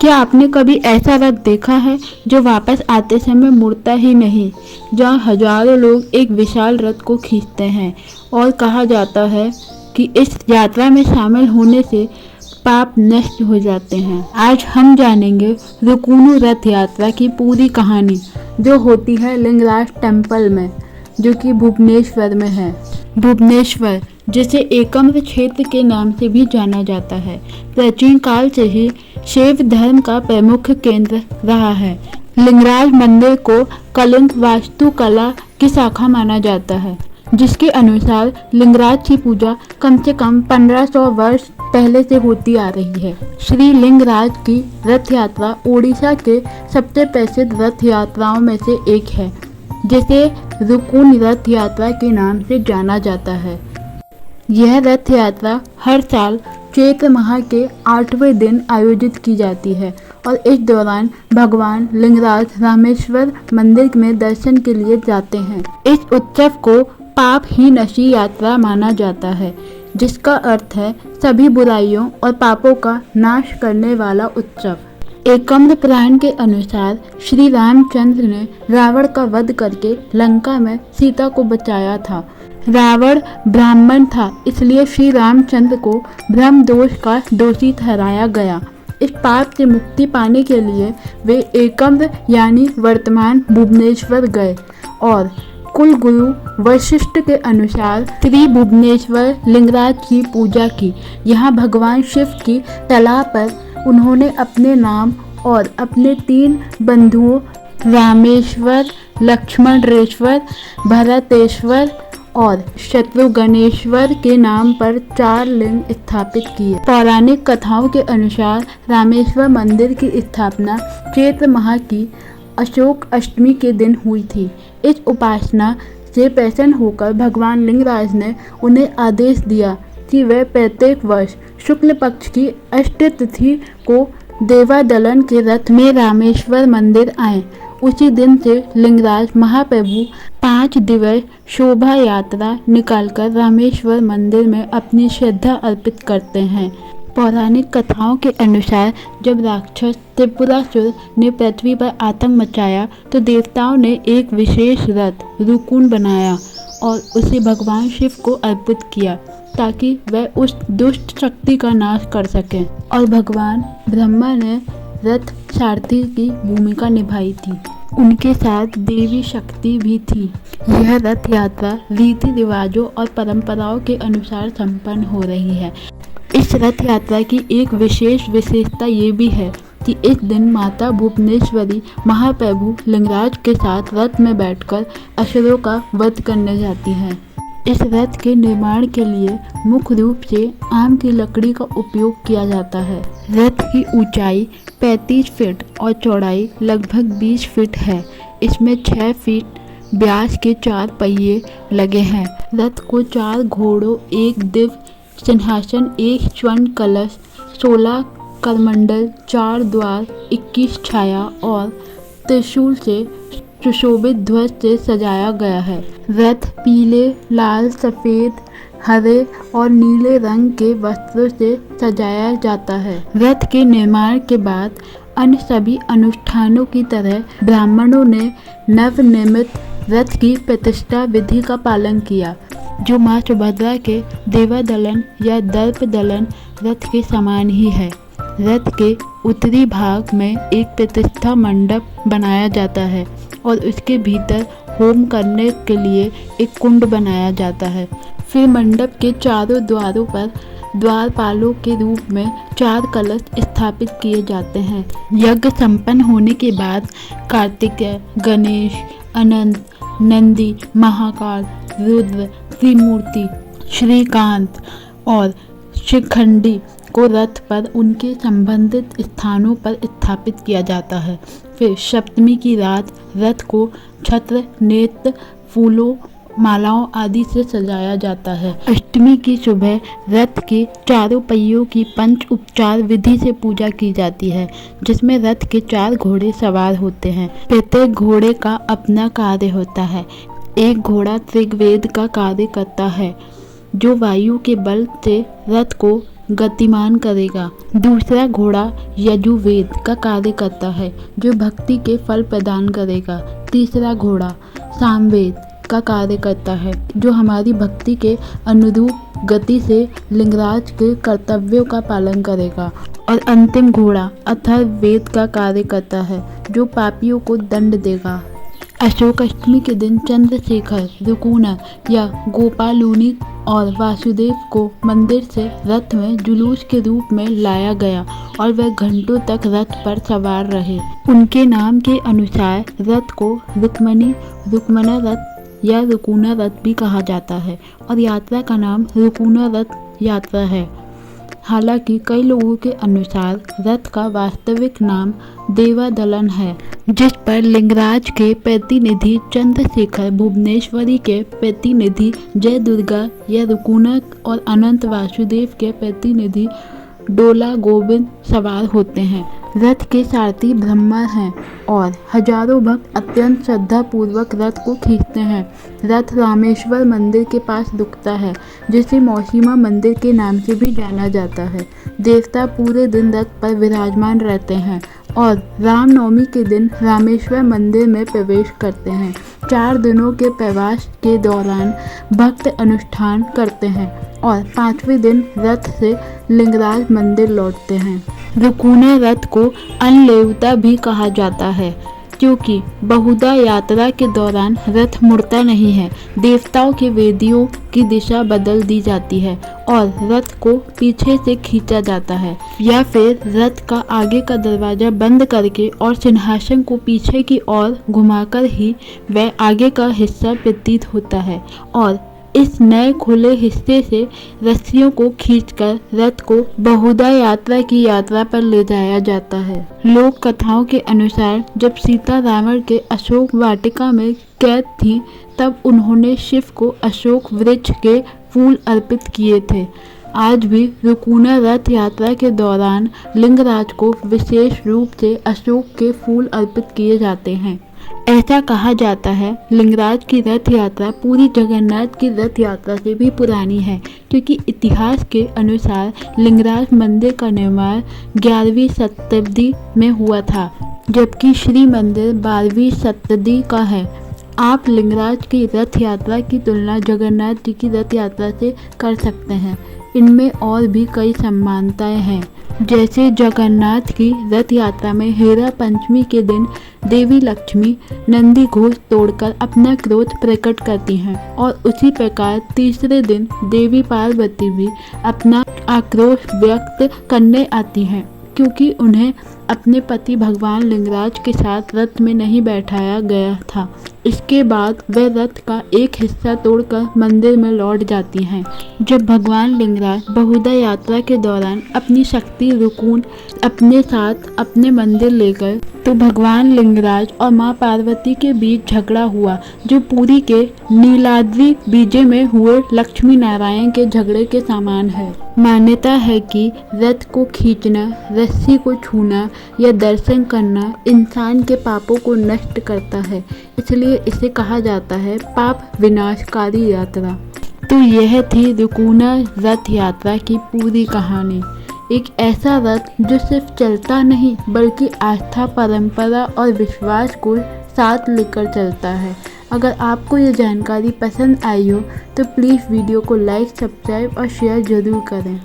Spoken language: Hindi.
क्या आपने कभी ऐसा रथ देखा है जो वापस आते समय मुड़ता ही नहीं, जहाँ हजारों लोग एक विशाल रथ को खींचते हैं और कहा जाता है कि इस यात्रा में शामिल होने से पाप नष्ट हो जाते हैं। आज हम जानेंगे रुकुनु रथ यात्रा की पूरी कहानी, जो होती है लिंगराज टेम्पल में, जो कि भुवनेश्वर में है। भुवनेश्वर, जिसे एकम्र क्षेत्र के नाम से भी जाना जाता है, प्राचीन काल से ही शैव धर्म का प्रमुख केंद्र रहा है। लिंगराज मंदिर को कलिंग वास्तुकला की शाखा माना जाता है, जिसके अनुसार लिंगराज की पूजा कम से कम 1500 वर्ष पहले से होती आ रही है। श्री लिंगराज की रथ यात्रा ओडिशा के सबसे प्रसिद्ध रथ यात्राओं में से एक है, जिसे रुकुन रथ यात्रा के नाम से जाना जाता है। यह रथ यात्रा हर साल चैत्र माह के 8वें दिन आयोजित की जाती है और इस दौरान भगवान लिंगराज रामेश्वर मंदिर में दर्शन के लिए जाते हैं। इस उत्सव को पापहीनशी यात्रा माना जाता है, जिसका अर्थ है सभी बुराइयों और पापों का नाश करने वाला उत्सव। एकम्र पुराण के अनुसार श्री रामचंद्र ने रावण का वध करके लंका में सीता को बचाया था। रावण ब्राह्मण था, इसलिए श्री रामचंद्र को ब्रह्म दोष का दोषी ठहराया गया। इस पाप से मुक्ति पाने के लिए वे एकम्र यानी वर्तमान भुवनेश्वर गए और कुल गुरु वशिष्ठ के अनुसार श्री भुवनेश्वर लिंगराज की पूजा की। यहाँ भगवान शिव की तला पर उन्होंने अपने नाम और अपने 3 बंधुओं रामेश्वर, लक्ष्मणेश्वर, भरतेश्वर और शत्रुघ्नेश्वर के नाम पर 4 लिंग स्थापित किए। पौराणिक कथाओं के अनुसार रामेश्वर मंदिर की स्थापना चैत्र माह की अशोक अष्टमी के दिन हुई थी। इस उपासना से प्रसन्न होकर भगवान लिंगराज ने उन्हें आदेश दिया कि वे प्रत्येक वर्ष शुक्ल पक्ष की अष्टमी तिथि को देवादलन के रथ में रामेश्वर मंदिर आए। उसी दिन से लिंगराज महाप्रभु 5 दिवस शोभा यात्रा निकालकर रामेश्वर मंदिर में अपनी श्रद्धा अर्पित करते हैं। पौराणिक कथाओं के अनुसार जब राक्षस त्रिपुरासुर ने पृथ्वी पर आतंक मचाया तो देवताओं ने एक विशेष रथ रुकुन बनाया और उसे भगवान शिव को अर्पित किया, ताकि वह उस दुष्ट शक्ति का नाश कर सकें। और भगवान ब्रह्मा ने रथ सारथी की भूमिका निभाई थी। उनके साथ देवी शक्ति भी थी। यह रथ यात्रा रीति रिवाजों और परंपराओं के अनुसार संपन्न हो रही है। इस रथ यात्रा की एक विशेष विशेषता ये भी है कि इस दिन माता भुवनेश्वरी महाप्रभु लिंगराज के साथ रथ में बैठकर असुरों का वध करने जाती हैं। इस रथ के निर्माण के लिए मुख्य रूप से आम की लकड़ी का उपयोग किया जाता है। रथ की ऊंचाई 35 फीट और चौड़ाई लगभग 20 फीट है। इसमें 6 फीट व्यास के 4 पहिए लगे हैं। रथ को 4 घोड़ों, 1 दिव्य सिंहासन, 1 स्वर्ण कलश, 16 करमंडल, 4 द्वार, 21 छाया और त्रिशूल से सुशोभित ध्वज से सजाया गया है। रथ पीले, लाल, सफेद, हरे और नीले रंग के वस्त्रों से सजाया जाता है। रथ के निर्माण के बाद अन्य सभी अनुष्ठानों की तरह ब्राह्मणों ने नवनिर्मित रथ की प्रतिष्ठा विधि का पालन किया, जो मां सुभद्रा के देवादलन या दर्पदलन रथ के समान ही है। रथ के उत्तरी भाग में एक प्रतिष्ठा मंडप बनाया जाता है और उसके भीतर होम करने के लिए एक कुंड बनाया जाता है। फिर मंडप के चारों द्वारों पर द्वारपालों के रूप में 4 कलश स्थापित किए जाते हैं। यज्ञ संपन्न होने के बाद कार्तिकेय, गणेश, अनंत, नंदी, महाकाल, रुद्र, त्रिमूर्ति, श्रीकांत और शिखंडी को रथ पर उनके संबंधित स्थानों पर स्थापित किया जाता है। फिर सप्तमी की रात रथ को छत्र, नेत्र, फूलों, मालाओं आदि से सजाया जाता है। अष्टमी की सुबह रथ के चारों पहियों की पंच उपचार विधि से पूजा की जाती है, जिसमें रथ के 4 घोड़े सवार होते हैं। प्रत्येक घोड़े का अपना कार्य होता है। एक घोड़ा ऋग्वेद का कार्य करता है, जो वायु के बल से रथ को गतिमान करेगा। दूसरा घोड़ा यजुर्वेद का कार्य करता है जो भक्ति के फल प्रदान करेगा। तीसरा घोड़ा सामवेद का कार्य करता है जो हमारी भक्ति के अनुरूप गति से लिंगराज के कर्तव्यों का पालन करेगा। और अंतिम घोड़ा अथर्ववेद का कार्य करता है जो पापियों को दंड देगा। अशोक अष्टमी के दिन चंद्रशेखर, रुकुना या गोपालुनी और वासुदेव को मंदिर से रथ में जुलूस के रूप में लाया गया और वह घंटों तक रथ पर सवार रहे। उनके नाम के अनुसार रथ को रुक्मणी, रुक्मना रथ या रुकुना रथ भी कहा जाता है और यात्रा का नाम रुकुना रथ यात्रा है। हालांकि कई लोगों के अनुसार रथ का वास्तविक नाम देवादलन है, जिस पर लिंगराज के प्रतिनिधि चंद्रशेखर, भुवनेश्वरी के प्रतिनिधि जय दुर्गा या रुकुना और अनंत वासुदेव के प्रतिनिधि डोला गोविंद सवार होते हैं। रथ के सारथी ब्रह्मा हैं और हजारों भक्त अत्यंत श्रद्धा पूर्वक रथ को खींचते हैं। रथ रामेश्वर मंदिर के पास रुकता है, जिसे मौसीमा मंदिर के नाम से भी जाना जाता है। देवता पूरे दिन रथ पर विराजमान रहते हैं और रामनवमी के दिन रामेश्वर मंदिर में प्रवेश करते हैं। 4 दिनों के प्रवास के दौरान भक्त अनुष्ठान करते हैं और 5वें दिन रथ से लिंगराज मंदिर लौटते हैं। रुकुना रथ को अनलेवता भी कहा जाता है क्योंकि बहुधा यात्रा के दौरान रथ मुड़ता नहीं है। देवताओं के वेदियों की दिशा बदल दी जाती है और रथ को पीछे से खींचा जाता है या फिर रथ का आगे का दरवाजा बंद करके और सिंहासन को पीछे की ओर घुमाकर ही वह आगे का हिस्सा प्रतीत होता है और इस नए खुले हिस्से से रस्सियों को खींचकर रथ को बहुधा यात्रा की यात्रा पर ले जाया जाता है। लोक कथाओं के अनुसार जब सीता रावण के अशोक वाटिका में कैद थी तब उन्होंने शिव को अशोक वृक्ष के फूल अर्पित किए थे। आज भी रुकुना रथ यात्रा के दौरान लिंगराज को विशेष रूप से अशोक के फूल अर्पित किए जाते हैं। ऐसा कहा जाता है लिंगराज की रथ यात्रा पूरी जगन्नाथ की रथ यात्रा से भी पुरानी है क्योंकि इतिहास के अनुसार लिंगराज मंदिर का निर्माण 11वीं शताब्दी में हुआ था, जबकि श्री मंदिर 12वीं शताब्दी का है। आप लिंगराज की रथ यात्रा की तुलना जगन्नाथ जी की रथ यात्रा से कर सकते हैं। इनमें और भी कई समानताएं हैं, जैसे जगन्नाथ की रथ यात्रा में हेरा पंचमी के दिन देवी लक्ष्मी नंदी घोष तोड़कर अपना क्रोध प्रकट करती हैं और उसी प्रकार तीसरे दिन देवी पार्वती भी अपना आक्रोश व्यक्त करने आती हैं क्योंकि उन्हें अपने पति भगवान लिंगराज के साथ रथ में नहीं बैठाया गया था। इसके बाद वह रथ का एक हिस्सा तोड़कर मंदिर में लौट जाती हैं। जब भगवान लिंगराज बहुधा यात्रा के दौरान अपनी शक्ति रुकुन अपने साथ अपने मंदिर ले गए तो भगवान लिंगराज और मां पार्वती के बीच झगड़ा हुआ, जो पुरी के नीलाद्रि बीजे में हुए लक्ष्मी नारायण के झगड़े के समान है। मान्यता है कि रथ को खींचना, रस्सी को छूना या दर्शन करना इंसान के पापों को नष्ट करता है, इसलिए इसे कहा जाता है पाप विनाशकारी यात्रा। तो यह थी रुकुना रथ यात्रा की पूरी कहानी। एक ऐसा रथ जो सिर्फ चलता नहीं बल्कि आस्था, परंपरा और विश्वास को साथ लेकर चलता है। अगर आपको ये जानकारी पसंद आई हो तो प्लीज़ वीडियो को लाइक, सब्सक्राइब और शेयर ज़रूर करें।